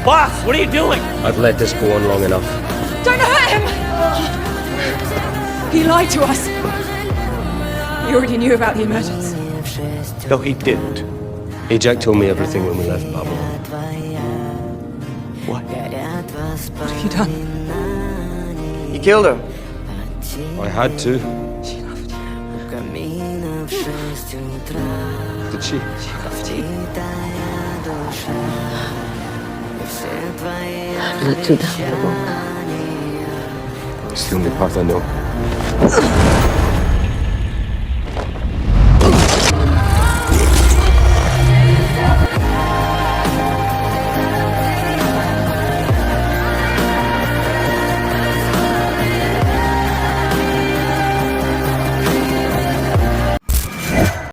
Boss, what are you doing? I've let this go on long enough. Don't hurt him! He lied to us. He already knew about the emergency. No, he didn't. Ajax told me everything when we left Babylon. What? What have you done? You killed her. I had to. She loved you. Did she? She loved you. It's the only part I know.